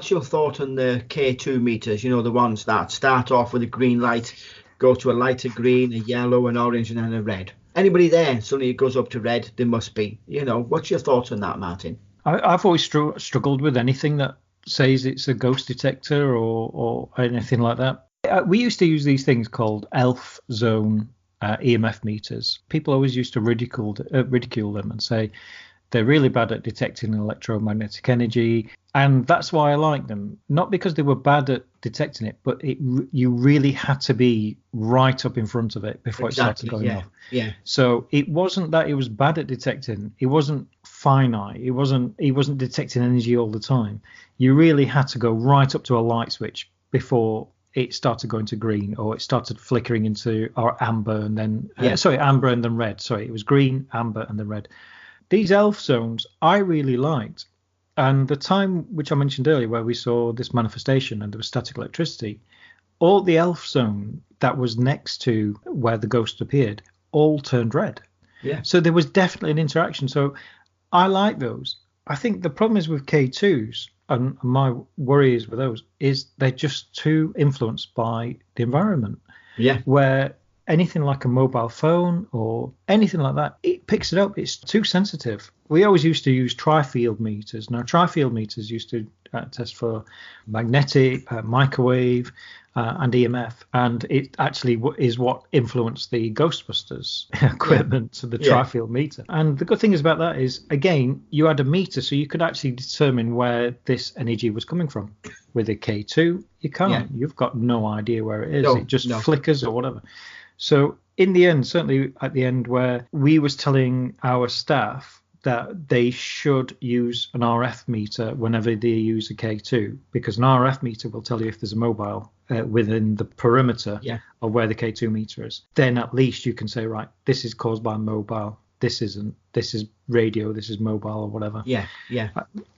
what's your thought on the K2 meters? You know, the ones that start off with a green light, go to a lighter green, a yellow, an orange, and then a red. Anybody there, suddenly it goes up to red, there must be. You know, what's your thoughts on that, Martin? I've always struggled with anything that says it's a ghost detector or anything like that. We used to use these things called ELF zone EMF meters. People always used to ridicule them and say they're really bad at detecting electromagnetic energy. And that's why I like them. Not because they were bad at detecting it, but you really had to be right up in front of it before it started going off. Yeah. So it wasn't that it was bad at detecting. It wasn't finite. He wasn't detecting energy all the time. You really had to go right up to a light switch before it started going to green, or it started flickering into amber and then amber and then red. Sorry, it was green, amber, and then red. These ELF zones I really liked. And the time which I mentioned earlier where we saw this manifestation and there was static electricity, all the ELF zone that was next to where the ghost appeared all turned red. Yeah. So there was definitely an interaction. So I like those. I think the problem is with K2s, and my worry is with those, is they're just too influenced by the environment. Yeah. Where anything like a mobile phone or anything like that, it picks it up. It's too sensitive. We always used to use tri-field meters. Now, tri-field meters used to test for magnetic, microwave, and EMF. And it actually is what influenced the Ghostbusters equipment, the tri-field meter. And the good thing is about that is, again, you had a meter, so you could actually determine where this energy was coming from. With a K2, you can't. Yeah. You've got no idea where it is. It just flickers or whatever. So in the end, certainly at the end where we was telling our staff that they should use an RF meter whenever they use a K2, because an RF meter will tell you if there's a mobile within the perimeter of where the K2 meter is. Then at least you can say, right, this is caused by mobile. This isn't. This is radio. This is mobile or whatever. Yeah.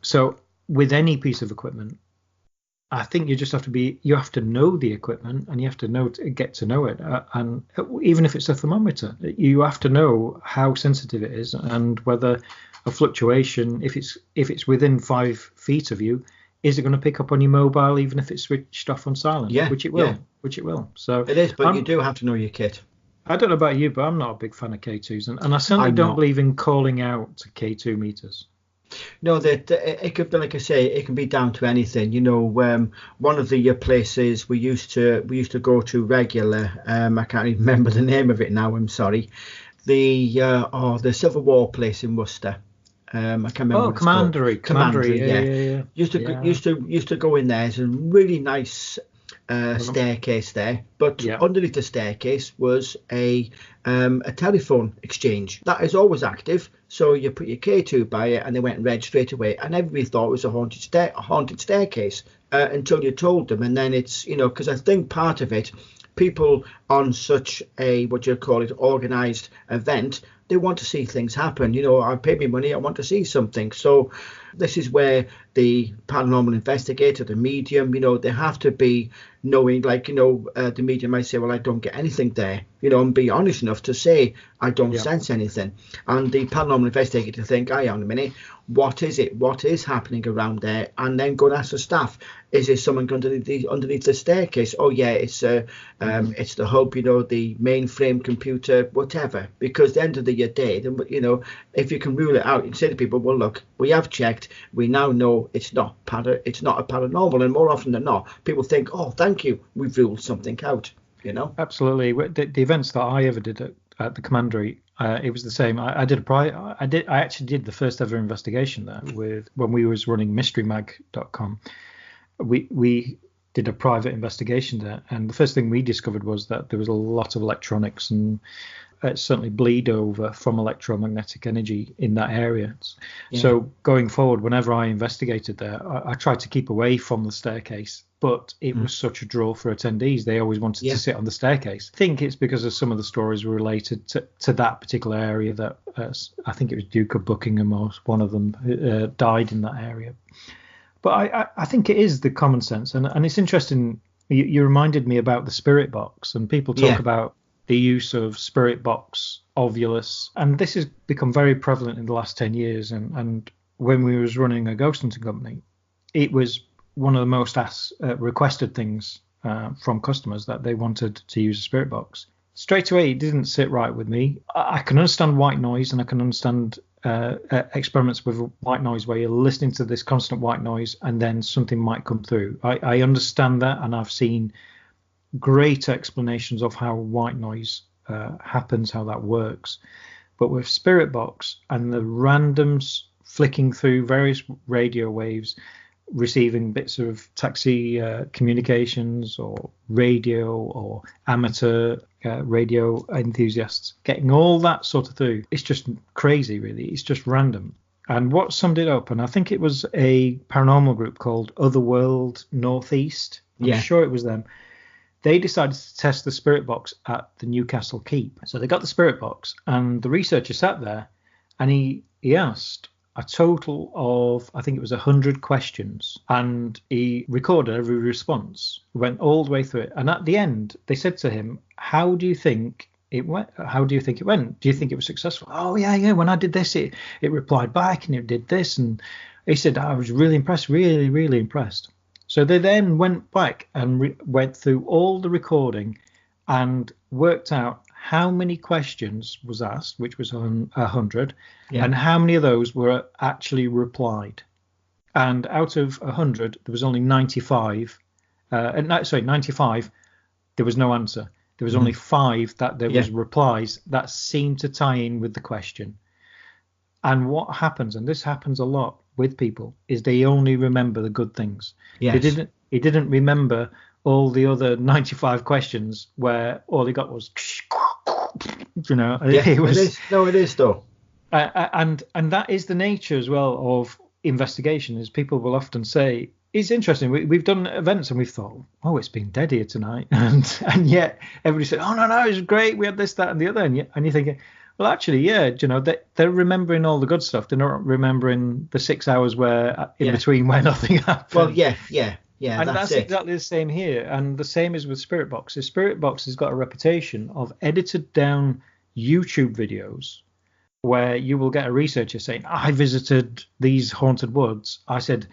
So with any piece of equipment, I think you just have to know the equipment, and you have to get to know it. And even if it's a thermometer, you have to know how sensitive it is and whether a fluctuation, if it's within 5 feet of you, is it going to pick up on your mobile even if it's switched off on silent? Yeah, which it will. So it is, but you do have to know your kit. I don't know about you, but I'm not a big fan of K2s, and I certainly don't believe in calling out K2 meters. No, that it could be, like I say, it can be down to anything. You know, one of the places we used to go to regular. I can't even remember the name of it now. I'm sorry. The Civil War place in Worcester. I can't remember. Oh, Commandery. Yeah. Used to go in there. It's a really nice staircase there, but underneath the staircase was a telephone exchange that is always active. So you put your K2 by it, and they went red straight away. And everybody thought it was a haunted staircase until you told them. And then it's, because I think part of it, people on such a organised event, they want to see things happen. I pay me money, I want to see something. So this is where the paranormal investigator, the medium, they have to be knowing, the medium might say, well, I don't get anything there, and be honest enough to say, I don't sense anything. And the paranormal investigator think, hang on a minute, what is it? What is happening around there? And then go and ask the staff, is there someone underneath the staircase? Oh yeah, it's the hub, the mainframe computer, whatever. Because at the end of the day, if you can rule it out, you can say to people, well, look, we have checked, we now know it's not a paranormal. And more often than not, people think, oh, thank you, we've ruled something out. Absolutely. The events that I ever did at the Commandery, it was the same. I actually did the first ever investigation there when we was running mysterymag.com. We did a private investigation there, and the first thing we discovered was that there was a lot of electronics and certainly bleed over from electromagnetic energy in that area. So going forward, whenever I investigated there, I tried to keep away from the staircase, but it was such a draw for attendees. They always wanted to sit on the staircase. I think it's because of some of the stories were related to that particular area that I think it was Duke of Buckingham or one of them died in that area. But I think it is the common sense. And it's interesting, you reminded me about the spirit box, and people talk about the use of spirit box, Ovilus, and this has become very prevalent in the last 10 years. And when we was running a ghost hunting company, it was one of the most requested things from customers, that they wanted to use a spirit box. Straight away, it didn't sit right with me. I can understand white noise, and I can understand experiments with white noise where you're listening to this constant white noise and then something might come through. I understand that, and I've seen great explanations of how white noise happens, how that works. But with Spirit Box and the randoms flicking through various radio waves, receiving bits of taxi communications or radio or amateur radio enthusiasts, getting all that sort of through, it's just crazy, really. It's just random. And what summed it up, and I think it was a paranormal group called Otherworld Northeast, I'm sure it was them, they decided to test the Spirit Box at the Newcastle Keep. So they got the Spirit Box, and the researcher sat there, and he asked a total of, I think it was 100 questions, and he recorded every response. He went all the way through it, and at the end, they said to him, "How do you think it went? How do you think it went? Do you think it was successful?" "Oh yeah. When I did this, it replied back, and it did this." And he said, "I was really impressed, really, really impressed." So they then went back and went through all the recording and worked out how many questions was asked, which was 100, and how many of those were actually replied. And out of 100, there was only 95. 95, there was no answer. There was only 5 that there was replies that seemed to tie in with the question. And what happens, and this happens a lot with people, is they only remember the good things. Yes. He didn't remember all the other 95 questions where all he got was, you know. It is. No, it is though. And that is the nature as well of investigation. Is people will often say, it's interesting. We've done events and we've thought, oh, it's been dead here tonight, and yet everybody said, oh no, it was great. We had this, that, and the other, and you're thinking, well, actually, you know, they're remembering all the good stuff. They're not remembering the 6 hours where in between where nothing happened. Well, yeah. And that's exactly the same here. And the same is with Spirit Box. The Spirit Box has got a reputation of edited down YouTube videos where you will get a researcher saying, I visited these haunted woods. I said,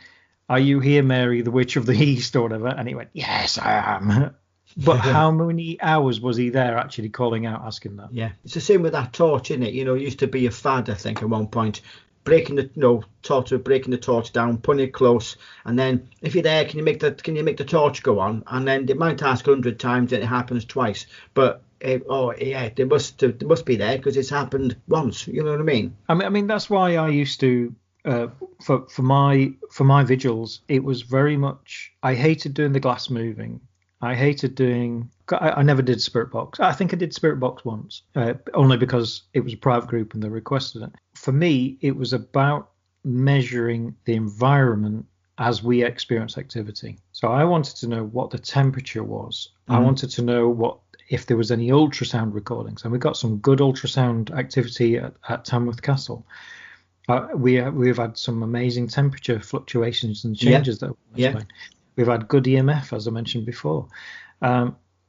are you here, Mary, the Witch of the East, or whatever? And he went, yes, I am. But how many hours was he there actually calling out, asking that? Yeah, it's the same with that torch, isn't it? You know, it used to be a fad, I think, at one point. Breaking the torch down, putting it close, and then if you're there, can you make the torch go on? And then they might ask 100 times, and it happens twice. But they must be there because it's happened once. You know what I mean? I mean that's why I used to. For my vigils, it was very much. I hated doing the glass moving. I hated doing. I never did Spirit Box. I think I did Spirit Box once, only because it was a private group and they requested it. For me, it was about measuring the environment as we experience activity. So I wanted to know what the temperature was. I wanted to know if there was any ultrasound recordings, and we got some good ultrasound activity at Tamworth Castle. We've had some amazing temperature fluctuations and changes that we've had good EMF, as I mentioned before.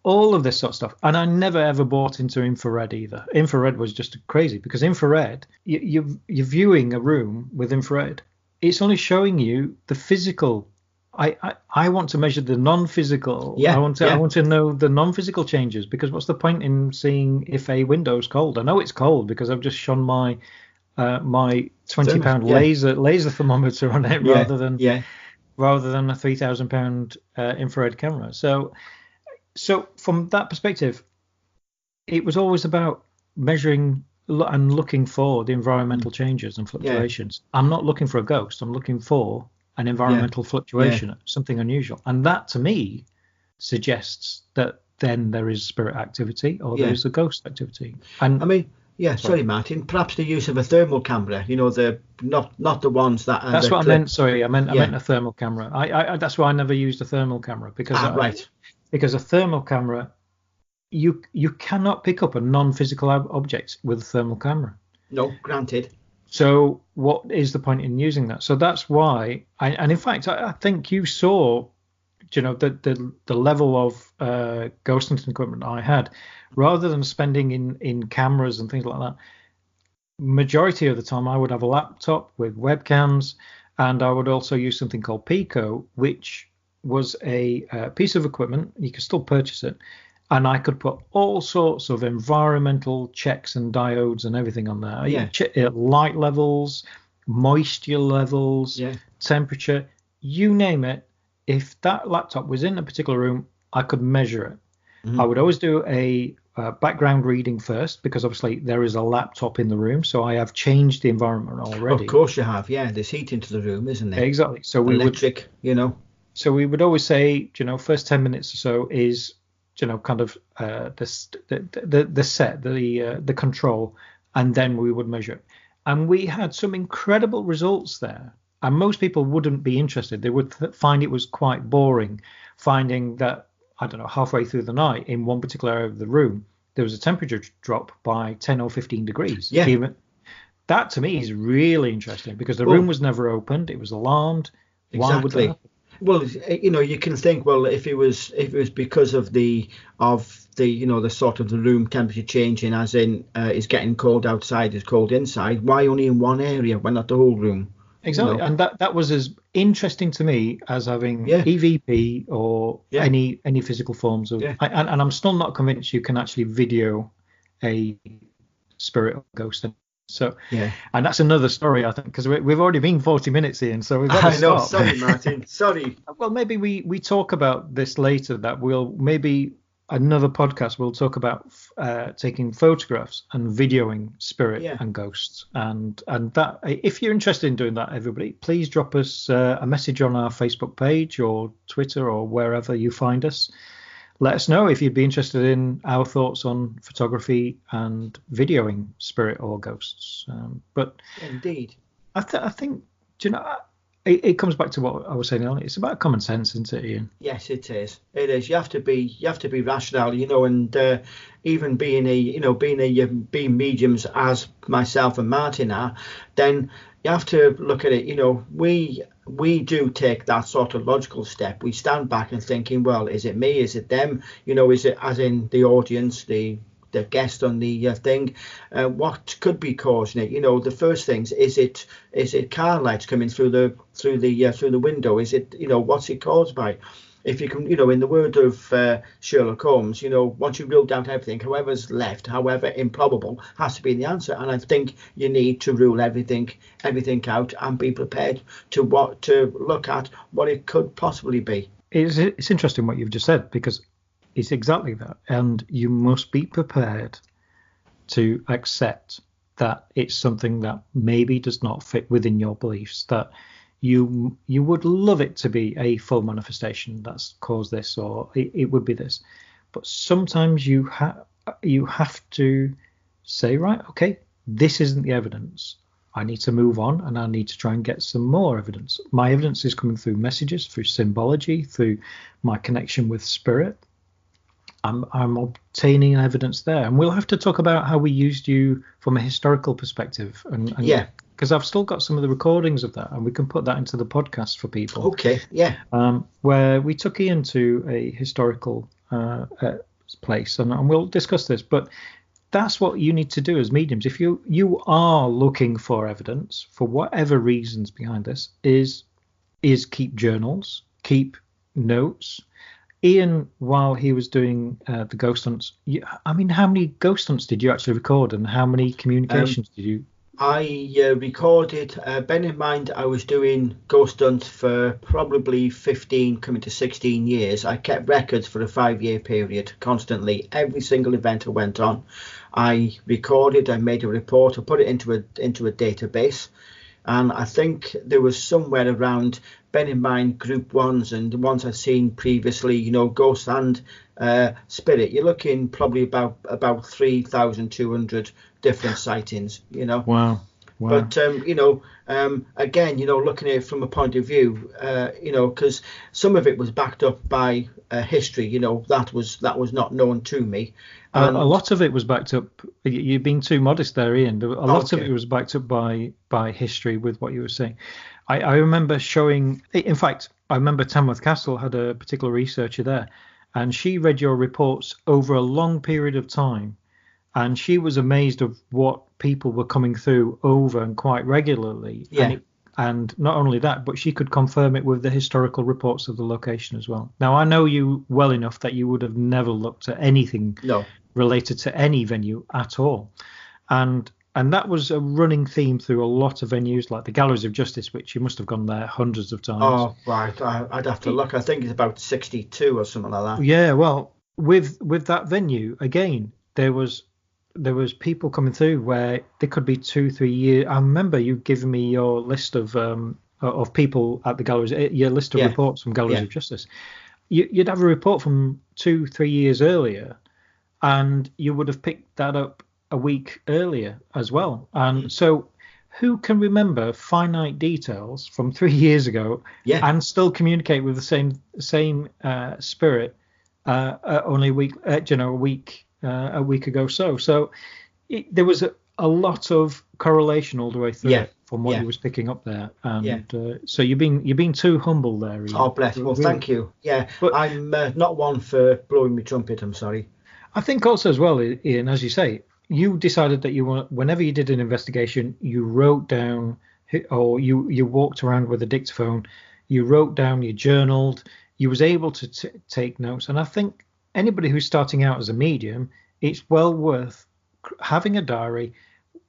All of this sort of stuff. And I never ever bought into infrared either. Infrared was just crazy because infrared, you're viewing a room with infrared. It's only showing you the physical. I want to measure the non-physical. I want to know the non-physical changes, because what's the point in seeing if a window's cold? I know it's cold because I've just shone my £20 laser thermometer on it rather than a £3,000 infrared camera. So from that perspective, it was always about measuring and looking for the environmental changes and fluctuations. I'm not looking for a ghost. I'm looking for an environmental fluctuation, something unusual. And that, to me, suggests that then there is spirit activity or there is a ghost activity. And I mean, sorry, Martin. Perhaps the use of a thermal camera. You know, the not the ones that. That's what I meant. Sorry, I meant a thermal camera. I that's why I never used a thermal camera because because a thermal camera, you cannot pick up a non-physical object with a thermal camera. No, granted. So what is the point in using that? So that's why, and in fact, I think you saw, you know, the level of ghost hunting equipment I had. Rather than spending in cameras and things like that, majority of the time I would have a laptop with webcams, And I would also use something called Pico, which was a piece of equipment. You could still purchase it. And I could put all sorts of environmental checks and diodes and everything on there. Yeah. Light levels, moisture levels, temperature, you name it. If that laptop was in a particular room, I could measure it. Mm-hmm. I would always do a background reading first, because obviously there is a laptop in the room. So I have changed the environment already. Of course you have. Yeah, there's heat into the room, isn't there? Exactly. So electric, So we would always say, first 10 minutes or so is, kind of the set, the control, and then we would measure it. And we had some incredible results there. And most people wouldn't be interested. They would find it was quite boring, finding that, I don't know, halfway through the night in one particular area of the room, there was a temperature drop by 10 or 15 degrees. Yeah. That to me is really interesting, because the room was never opened. It was alarmed. Exactly. Why would that happen? Well, you can think, well, if it was because of the sort of the room temperature changing, as in it's getting cold outside, it's cold inside, why only in one area? Why not the whole room? Exactly. And that was as interesting to me as having EVP or any physical forms of. And I'm still not convinced you can actually video a spirit or ghost. So and that's another story, I think, because we've already been 40 minutes in, so we've got to stop. Sorry, Martin. Sorry. Well, maybe we talk about this later. That maybe another podcast we'll talk about taking photographs and videoing spirit and ghosts, and that, if you're interested in doing that, everybody, please drop us a message on our Facebook page or Twitter or wherever you find us. Let us know if you'd be interested in our thoughts on photography and videoing spirit or ghosts. But indeed, I think, it comes back to what I was saying earlier. It's about common sense, isn't it, Ian? Yes, it is. It is. You have to be rational, and even being mediums as myself and Martin are, then you have to look at it. We do take that sort of logical step. We stand back and thinking, well, is it me? Is it them? Is it, as in the audience, the guest on the thing? What could be causing it? The first things, is it car lights coming through the window? Is it what's it caused by? If you can, in the word of Sherlock Holmes, once you've ruled out everything, however's left, however improbable, has to be the answer. And I think you need to rule everything out and be prepared to look at what it could possibly be. It's interesting what you've just said, because it's exactly that. And you must be prepared to accept that it's something that maybe does not fit within your beliefs, that you would love it to be a full manifestation that's caused this, or it would be this. But sometimes you have to say, right, okay, this isn't the evidence. I need to move on, and I need to try and get some more evidence. My evidence is coming through messages, through symbology, through my connection with spirit. I'm obtaining evidence there, and we'll have to talk about how we used you from a historical perspective, and because I've still got some of the recordings of that, and we can put that into the podcast for people. Okay, yeah. Where we took Ian to a historical place, and we'll discuss this. But that's what you need to do as mediums. If you are looking for evidence for whatever reasons behind this, is keep journals, keep notes. Ian, while he was doing the ghost hunts, how many ghost hunts did you actually record, and how many communications did you? I recorded, bear in mind I was doing ghost hunts for probably 15 coming to 16 years. I kept records for a 5-year period constantly. Every single event I went on, I recorded, I made a report, I put it into a database. And I think there was somewhere around, bear in mind, group ones and the ones I've seen previously, ghost and spirit, you're looking probably about 3,200 different sightings, Wow. But again, looking at it from a point of view, because some of it was backed up by history, that was not known to me. And a lot of it was backed up. You're being too modest there, Ian. A lot of it was backed up by history with what you were saying. I remember showing. In fact, I remember Tamworth Castle had a particular researcher there, and she read your reports over a long period of time, and she was amazed of what people were coming through over and quite regularly. Yeah. And And not only that, but she could confirm it with the historical reports of the location as well. Now, I know you well enough that you would have never looked at anything related to any venue at all. And that was a running theme through a lot of venues, like the Galleries of Justice, which you must have gone there hundreds of times. Oh, right. I'd have to look. I think it's about 62 or something like that. Yeah, well, with that venue, again, there was people coming through where there could be 2-3 years. I remember you giving me your list of people at the galleries, your list of reports from Galleries of Justice. You'd have a report from 2-3 years earlier, and you would have picked that up a week earlier as well. And so who can remember finite details from 3 years ago and still communicate with the same spirit only a week a week ago? So there was a lot of correlation all the way through from what he was picking up there. And so you're being too humble there, Ian. Oh, bless you. Well, really. Thank you. Yeah, but I'm not one for blowing my trumpet, I'm sorry. I think also as well, Ian, as you say, you decided that whenever you did an investigation, you wrote down, or you walked around with a dictaphone, you wrote down, you journaled, you was able to take notes. And I think anybody who's starting out as a medium, it's well worth having a diary,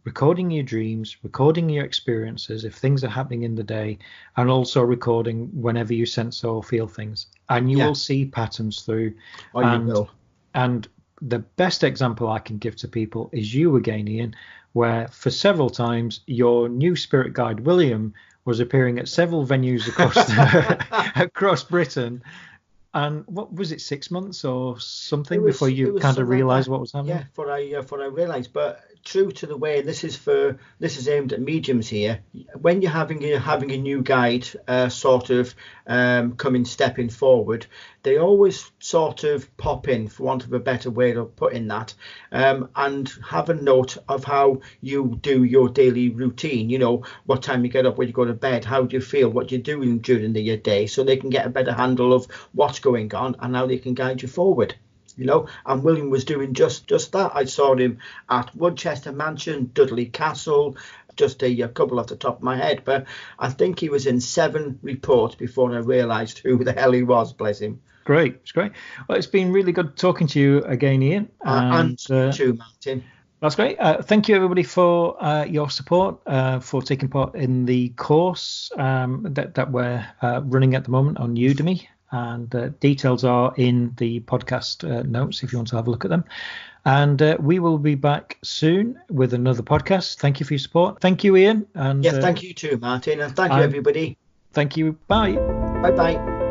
recording your dreams, recording your experiences if things are happening in the day, and also recording whenever you sense or feel things. And you will see patterns through. Oh, you will. And the best example I can give to people is you again, Ian, where for several times your new spirit guide, William, was appearing at several venues across Britain. And what was it, 6 months or something before you kind of realised what was happening? Yeah, before I realised. But true to the way, this is aimed at mediums here. When you're having a new guide stepping forward, they always sort of pop in, for want of a better way of putting that, and have a note of how you do your daily routine. You know, what time you get up, when you go to bed, how do you feel, what you're doing during your day, so they can get a better handle of what's going on and how they can guide you forward. You know, and William was doing just that. I saw him at Woodchester Mansion, Dudley Castle, just a couple off the top of my head, but I think he was in 7 reports before I realised who the hell he was, bless him. Great, it's great. Well, it's been really good talking to you again, Ian. And you too, Martin. That's great. Thank you, everybody, for your support, for taking part in the course that we're running at the moment on Udemy. And details are in the podcast notes if you want to have a look at them. And we will be back soon with another podcast. Thank you for your support. Thank you, Ian. And thank you too, Martin. And thank you, everybody. Thank you. Bye. Bye-bye.